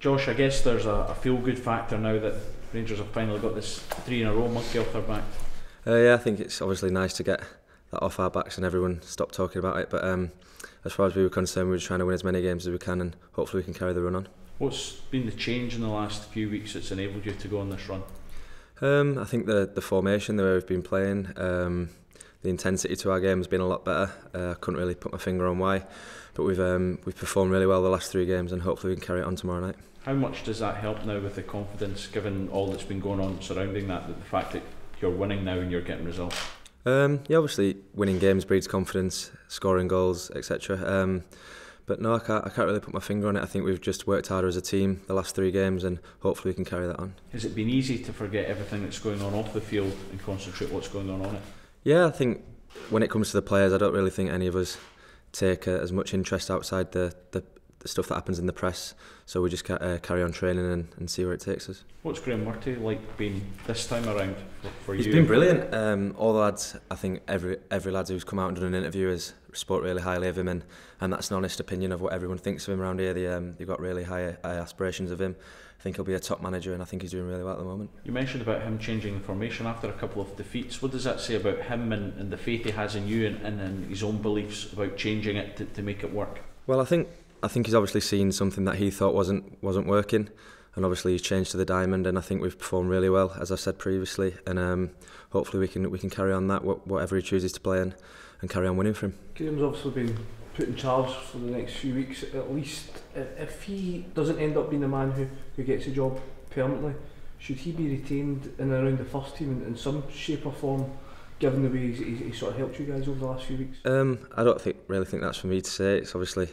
Josh, I guess there's a feel-good factor now that Rangers have finally got this 3 in a row monkey off their back. Yeah, I think it's obviously nice to get that off our backs and everyone stop talking about it. But as far as we were concerned, we were trying to win as many games as we can, and hopefully we can carry the run on. What's been the change in the last few weeks that's enabled you to go on this run? I think the formation, the way we've been playing, the intensity to our game has been a lot better. I couldn't really put my finger on why, but we've performed really well the last 3 games, and hopefully we can carry it on tomorrow night. How much does that help now with the confidence, given all that's been going on surrounding that the fact that you're winning now and you're getting results? Yeah, obviously winning games breeds confidence, scoring goals, etc. But no, I can't really put my finger on it. I think we've just worked harder as a team the last 3 games, and hopefully we can carry that on. Has it been easy to forget everything that's going on off the field and concentrate what's going on it? Yeah, I think when it comes to the players, I don't really think any of us take as much interest outside the stuff that happens in the press, so we just carry on training and see where it takes us. What's Graham Murty like been this time around for you? He's been brilliant. All the lads, I think every lad who's come out and done an interview has spoke really highly of him, and that's an honest opinion of what everyone thinks of him around here. They've got really high aspirations of him. I think he'll be a top manager, and I think he's doing really well at the moment. You mentioned about him changing the formation after a couple of defeats. What does that say about him and the faith he has in you and his own beliefs about changing it to make it work? Well, I think he's obviously seen something that he thought wasn't working, and obviously he's changed to the diamond, and I think we've performed really well, as I said previously, and hopefully we can carry on that whatever he chooses to play and carry on winning for him. Graham's obviously been put in charge for the next few weeks at least. If he doesn't end up being the man who gets the job permanently, should he be retained in and around the first team in some shape or form, given the way he's sort of helped you guys over the last few weeks? I don't really think that's for me to say. It's obviously,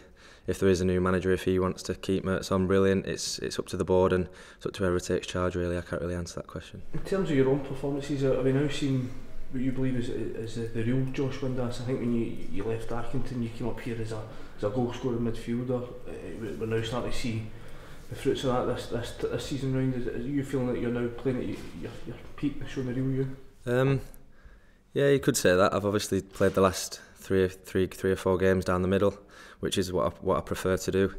if there is a new manager, if he wants to keep Mertz on, brilliant. It's up to the board and it's up to whoever takes charge, really. I can't really answer that question. In terms of your own performances, have we now seen what you believe is the real Josh Windass? I think when you left Accrington, you came up here as a goal scoring midfielder. We're now starting to see the fruits of that this season round. Are you feeling that you're now playing at your peak, showing the real you? Yeah, you could say that. I've obviously played the last three or four games down the middle, which is what I prefer to do.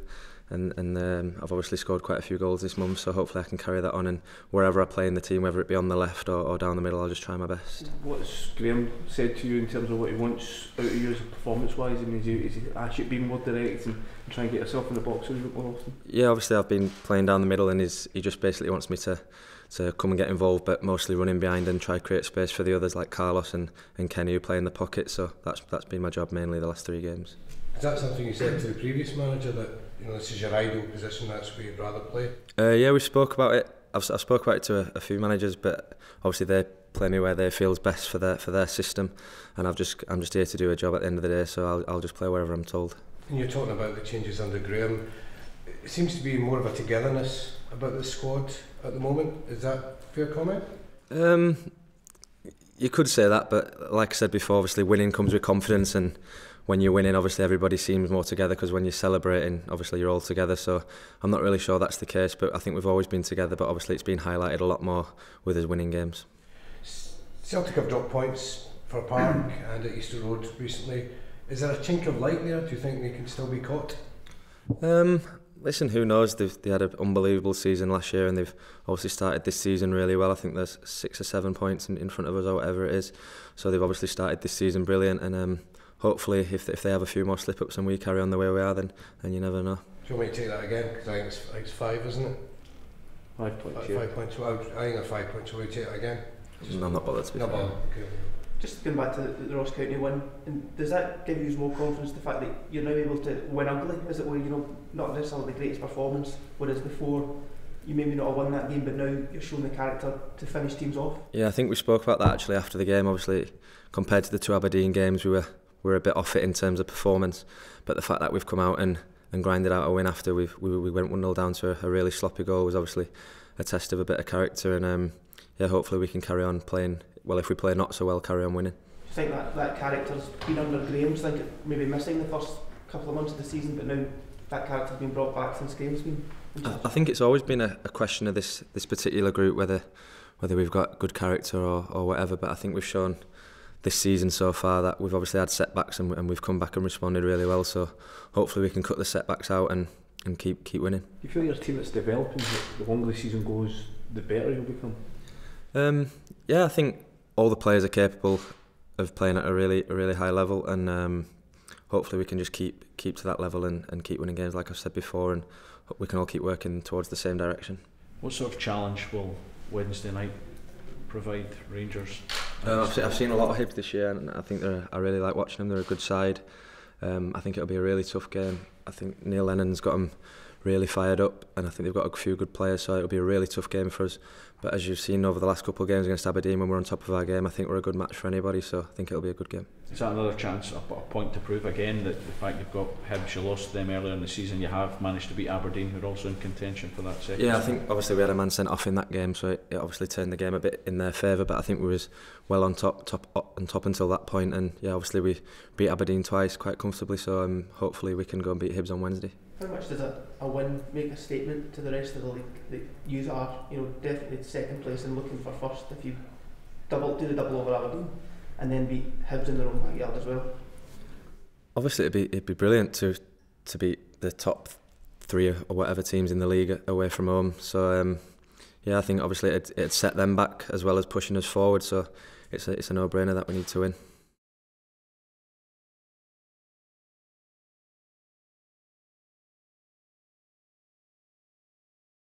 And I've obviously scored quite a few goals this month, so hopefully I can carry that on, and wherever I play in the team, whether it be on the left or down the middle, I'll just try my best. What's Graham said to you in terms of what he wants out of you performance-wise? I mean, is he asked you to be more direct and try and get yourself in the box a little bit more often? Yeah, obviously I've been playing down the middle, and he just basically wants me to come and get involved, but mostly running behind and try to create space for the others like Carlos and Kenny who play in the pocket. So that's been my job mainly the last 3 games. Is that something you said to the previous manager, that this is your ideal position, that's where you'd rather play? Yeah, we spoke about it. I've spoke about it to a few managers, but obviously they play me where they feel is best for their system, and I'm just here to do a job at the end of the day, so I'll just play wherever I'm told. And you're talking about the changes under Graham. It seems to be more of a togetherness about the squad at the moment. Is that a fair comment? You could say that, but like I said before, obviously winning comes with confidence, and when you're winning, obviously everybody seems more together, because when you're celebrating, obviously you're all together. So I'm not really sure that's the case, but I think we've always been together, but obviously it's been highlighted a lot more with us winning games. Celtic have dropped points for Park and at Easter Road recently. Is there a chink of light there? Do you think they can still be caught? Listen, who knows? They had an unbelievable season last year, and they've obviously started this season really well. I think there's 6 or 7 points in front of us, or whatever it is. So they've obviously started this season brilliant, and hopefully if they have a few more slip-ups and we carry on the way we are, then you never know. Do you want me to take that again? Because I think it's 5, isn't it? 5 points. 5 points. Well, I think it's 5 points. Shall we take that again? No, I'm not bothered to be fair. fair. Okay. Just going back to the Ross County one, and does that give you more confidence, the fact that you're now able to win ugly, as it were, not necessarily the greatest performance, whereas before you maybe not have won that game, but now you're showing the character to finish teams off? Yeah, I think we spoke about that actually after the game. Obviously, compared to the 2 Aberdeen games, we were a bit off it in terms of performance, but the fact that we've come out and grinded out a win after we went 1-0 down to a really sloppy goal was obviously a test of a bit of character, and hopefully we can carry on playing well. If we play not so well, carry on winning. Do you think that character's been under Graham? Do you think it maybe missing the first couple of months of the season, but now that character's been brought back since Graham's been in charge? I think it's always been a question of this particular group, whether we've got good character or whatever, but I think we've shown this season so far that we've obviously had setbacks and we've come back and responded really well, so hopefully we can cut the setbacks out and keep winning. Do you feel your team that's developing, the longer the season goes, the better you'll become? Yeah, I think all the players are capable of playing at a really high level, and hopefully we can just keep to that level and keep winning games, like I've said before, and we can all keep working towards the same direction. What sort of challenge will Wednesday night provide Rangers? I've seen a lot of Hibs this year, and I think I really like watching them. They're a good side. I think it'll be a really tough game. I think Neil Lennon's got them really fired up, and I think they've got a few good players, so it'll be a really tough game for us. But as you've seen over the last couple of games against Aberdeen, when we're on top of our game, I think we're a good match for anybody, so I think it'll be a good game. Is that another chance, a point to prove again, that the fact you've got Hibs, you lost them earlier in the season, you have managed to beat Aberdeen, who are also in contention for that second? Yeah, I think obviously we had a man sent off in that game, so it obviously turned the game a bit in their favour, but I think we was well on top until that point, and yeah, obviously we beat Aberdeen twice quite comfortably, so hopefully we can go and beat Hibs on Wednesday. How much does a win make a statement to the rest of the league that you are, definitely second place and looking for first if you do the double over Aberdeen and then beat Hibs in their own backyard as well? Obviously it'd be brilliant to beat the top 3 or whatever teams in the league away from home. So yeah, I think obviously it'd set them back as well as pushing us forward. So it's a no-brainer that we need to win.